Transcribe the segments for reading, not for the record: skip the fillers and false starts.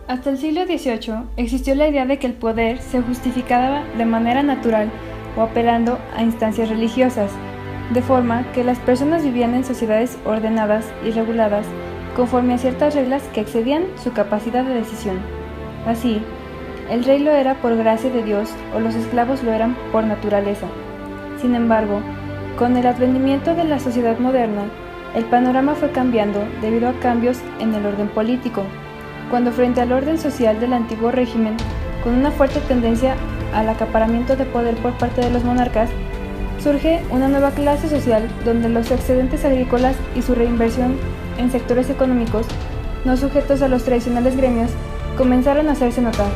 Hasta el siglo XVIII existió la idea de que el poder se justificaba de manera natural o apelando a instancias religiosas, de forma que las personas vivían en sociedades ordenadas y reguladas conforme a ciertas reglas que excedían su capacidad de decisión. Así, el rey lo era por gracia de Dios o los esclavos lo eran por naturaleza. Sin embargo, con el advenimiento de la sociedad moderna, el panorama fue cambiando debido a cambios en el orden político, cuando frente al orden social del antiguo régimen, con una fuerte tendencia al acaparamiento de poder por parte de los monarcas, surge una nueva clase social donde los excedentes agrícolas y su reinversión en sectores económicos no sujetos a los tradicionales gremios comenzaron a hacerse notar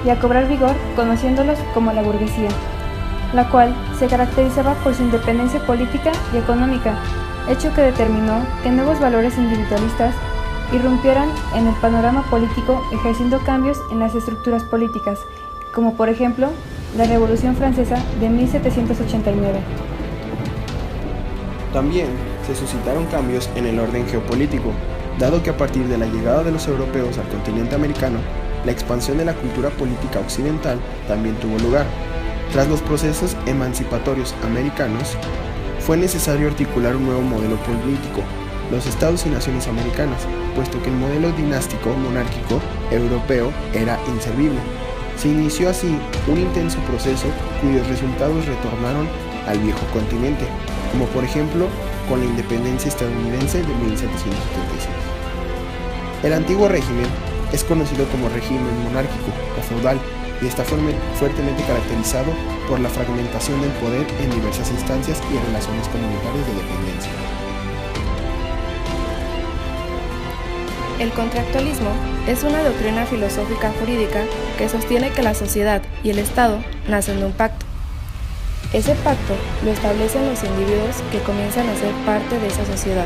y a cobrar vigor, conociéndolos como la burguesía, la cual se caracterizaba por su independencia política y económica, hecho que determinó que nuevos valores individualistas irrumpieran en el panorama político, ejerciendo cambios en las estructuras políticas, como por ejemplo la Revolución Francesa de 1789. También se suscitaron cambios en el orden geopolítico, dado que a partir de la llegada de los europeos al continente americano, la expansión de la cultura política occidental también tuvo lugar. Tras los procesos emancipatorios americanos, fue necesario articular un nuevo modelo político, los estados y naciones americanas, puesto que el modelo dinástico monárquico europeo era inservible. Se inició así un intenso proceso cuyos resultados retornaron al viejo continente, como por ejemplo con la independencia estadounidense de 1776. El antiguo régimen es conocido como régimen monárquico o feudal y está fuertemente caracterizado por la fragmentación del poder en diversas instancias y relaciones comunitarias de dependencia. El contractualismo es una doctrina filosófica jurídica que sostiene que la sociedad y el Estado nacen de un pacto. Ese pacto lo establecen los individuos que comienzan a ser parte de esa sociedad.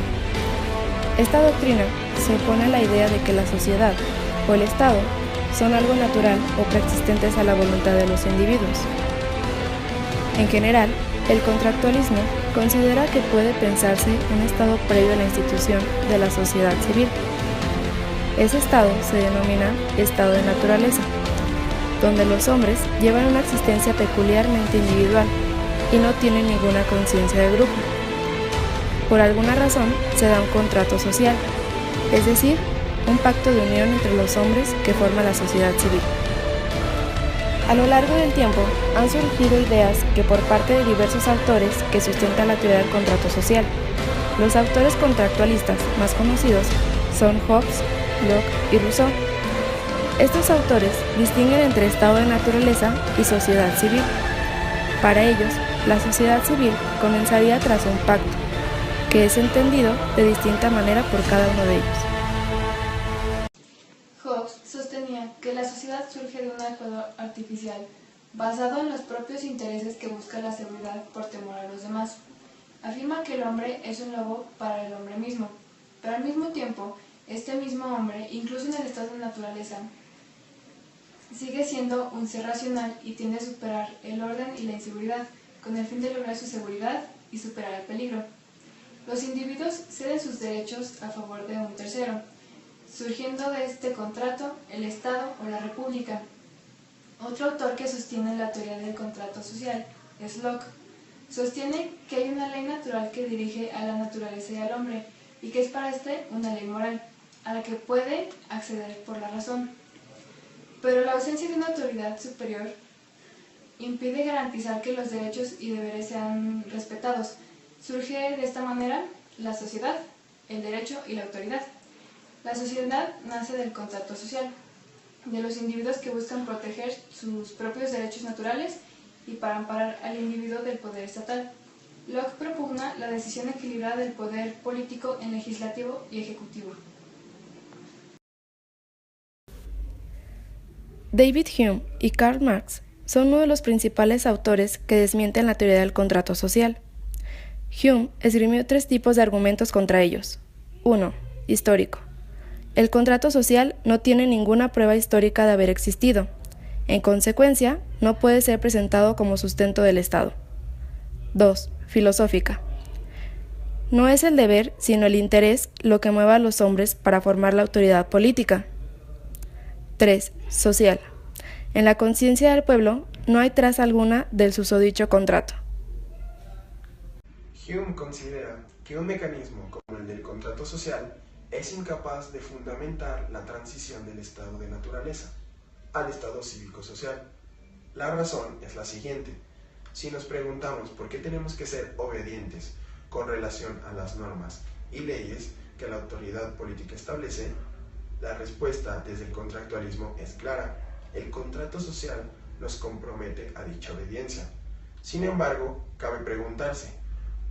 Esta doctrina se opone a la idea de que la sociedad o el Estado son algo natural o preexistentes a la voluntad de los individuos. En general, el contractualismo considera que puede pensarse un estado previo a la institución de la sociedad civil. Ese estado se denomina estado de naturaleza, donde los hombres llevan una existencia peculiarmente individual y no tienen ninguna conciencia de grupo. Por alguna razón se da un contrato social, es decir, un pacto de unión entre los hombres que forma la sociedad civil. A lo largo del tiempo han surgido ideas que por parte de diversos autores que sustentan la teoría del contrato social. Los autores contractualistas más conocidos son Hobbes, Locke y Rousseau. Estos autores distinguen entre estado de naturaleza y sociedad civil. Para ellos, la sociedad civil comenzaría tras un pacto, que es entendido de distinta manera por cada uno de ellos. Hobbes sostenía que la sociedad surge de un acuerdo artificial, basado en los propios intereses que busca la seguridad por temor a los demás. Afirma que el hombre es un lobo para el hombre mismo, pero al mismo tiempo, este mismo hombre, incluso en el estado de naturaleza, sigue siendo un ser racional y tiende a superar el orden y la inseguridad, con el fin de lograr su seguridad y superar el peligro. Los individuos ceden sus derechos a favor de un tercero, surgiendo de este contrato el Estado o la República. Otro autor que sostiene la teoría del contrato social es Locke. Sostiene que hay una ley natural que dirige a la naturaleza y al hombre, y que es para este una ley moral, a la que puede acceder por la razón. Pero la ausencia de una autoridad superior impide garantizar que los derechos y deberes sean respetados. Surge de esta manera la sociedad, el derecho y la autoridad. La sociedad nace del contrato social, de los individuos que buscan proteger sus propios derechos naturales y para amparar al individuo del poder estatal. Locke propugna la decisión equilibrada del poder político en legislativo y ejecutivo. David Hume y Karl Marx son uno de los principales autores que desmienten la teoría del contrato social. Hume esgrimió 3 tipos de argumentos contra ellos. 1. Histórico. El contrato social no tiene ninguna prueba histórica de haber existido. En consecuencia, no puede ser presentado como sustento del Estado. 2. Filosófica. No es el deber, sino el interés, lo que mueve a los hombres para formar la autoridad política. 3. Social. En la conciencia del pueblo no hay traza alguna del susodicho contrato. Hume considera que un mecanismo como el del contrato social es incapaz de fundamentar la transición del estado de naturaleza al estado cívico-social. La razón es la siguiente. Si nos preguntamos por qué tenemos que ser obedientes con relación a las normas y leyes que la autoridad política establece, la respuesta desde el contractualismo es clara. El contrato social nos compromete a dicha obediencia. Sin embargo, cabe preguntarse,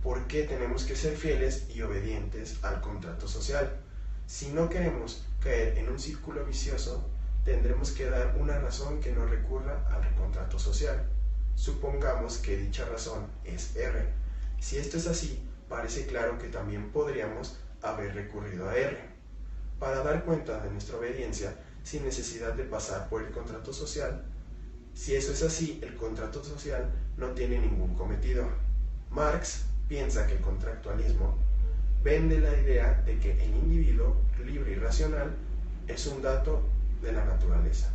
¿por qué tenemos que ser fieles y obedientes al contrato social? Si no queremos caer en un círculo vicioso, tendremos que dar una razón que no recurra al contrato social. Supongamos que dicha razón es R. Si esto es así, parece claro que también podríamos haber recurrido a R para dar cuenta de nuestra obediencia sin necesidad de pasar por el contrato social. Si eso es así, el contrato social no tiene ningún cometido. Marx piensa que el contractualismo vende la idea de que el individuo libre y racional es un dato de la naturaleza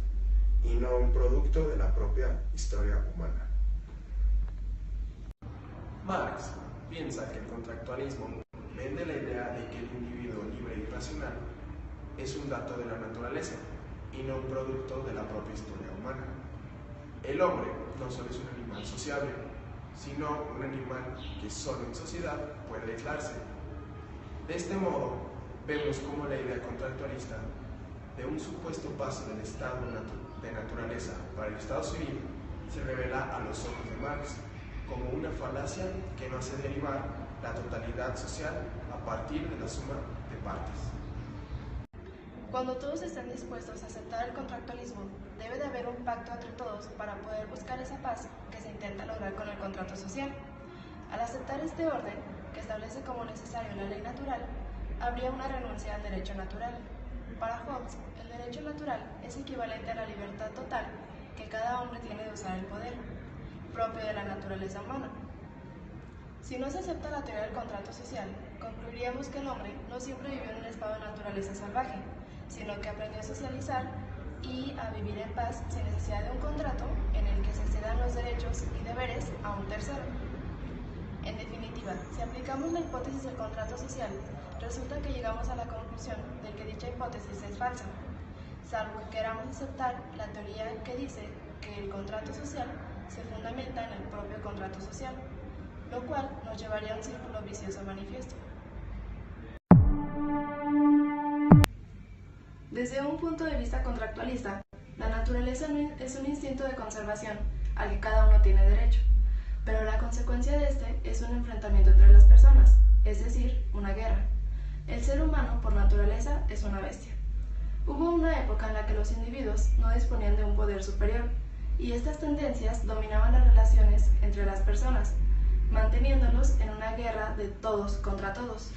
y no un producto de la propia historia humana. Marx piensa que el contractualismo vende la idea de que el individuo libre y racional es un dato de la naturaleza y no un producto de la propia historia humana. El hombre no solo es un animal sociable, sino un animal que solo en sociedad puede aislarse. De este modo, vemos cómo la idea contractualista de un supuesto paso del estado de naturaleza para el estado civil se revela a los ojos de Marx como una falacia que no hace derivar la totalidad social a partir de la suma de partes. Cuando todos estén dispuestos a aceptar el contractualismo, debe de haber un pacto entre todos para poder buscar esa paz que se intenta lograr con el contrato social. Al aceptar este orden, que establece como necesario la ley natural, habría una renuncia al derecho natural. Para Hobbes, el derecho natural es equivalente a la libertad total que cada hombre tiene de usar el poder, propio de la naturaleza humana. Si no se acepta la teoría del contrato social, concluiríamos que el hombre no siempre vivió en un estado de naturaleza salvaje, sino que aprendió a socializar y a vivir en paz sin necesidad de un contrato en el que se cedan los derechos y deberes a un tercero. En definitiva, si aplicamos la hipótesis del contrato social, resulta que llegamos a la conclusión de que dicha hipótesis es falsa, salvo que queramos aceptar la teoría que dice que el contrato social se fundamenta en el propio contrato social, lo cual nos llevaría a un círculo vicioso manifiesto. Desde un punto de vista contractualista, la naturaleza es un instinto de conservación al que cada uno tiene derecho, pero la consecuencia de este es un enfrentamiento entre las personas, es decir, una guerra. El ser humano, por naturaleza, es una bestia. Hubo una época en la que los individuos no disponían de un poder superior, y estas tendencias dominaban las relaciones entre las personas, manteniéndolos en una guerra de todos contra todos.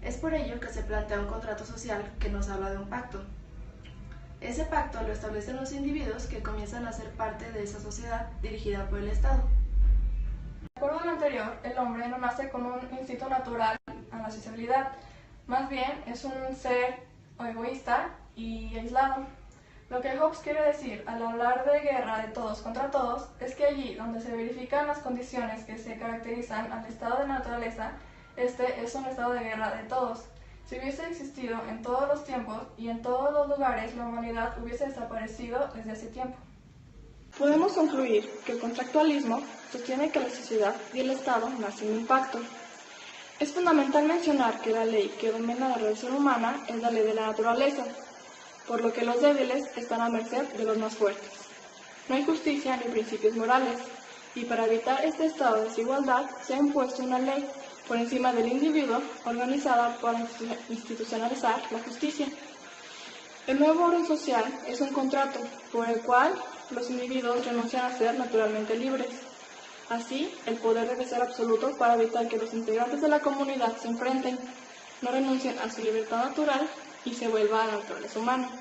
Es por ello que se plantea un contrato social que nos habla de un pacto. Ese pacto lo establecen los individuos que comienzan a ser parte de esa sociedad dirigida por el Estado. De acuerdo a lo anterior, el hombre no nace con un instinto natural a la sociabilidad, más bien es un ser egoísta y aislado. Lo que Hobbes quiere decir al hablar de guerra de todos contra todos es que allí donde se verifican las condiciones que se caracterizan al estado de naturaleza, este es un estado de guerra de todos. Si hubiese existido en todos los tiempos y en todos los lugares, la humanidad hubiese desaparecido desde hace tiempo. Podemos concluir que el contractualismo sostiene que la sociedad y el Estado nacen de un pacto. Es fundamental mencionar que la ley que domina la relación humana es la ley de la naturaleza, por lo que los débiles están a merced de los más fuertes. No hay justicia ni principios morales, y para evitar este estado de desigualdad se ha impuesto una ley por encima del individuo organizada para institucionalizar la justicia. El nuevo orden social es un contrato por el cual los individuos renuncian a ser naturalmente libres. Así, el poder debe ser absoluto para evitar que los integrantes de la comunidad se enfrenten, no renuncien a su libertad natural y se vuelva a la naturaleza humana.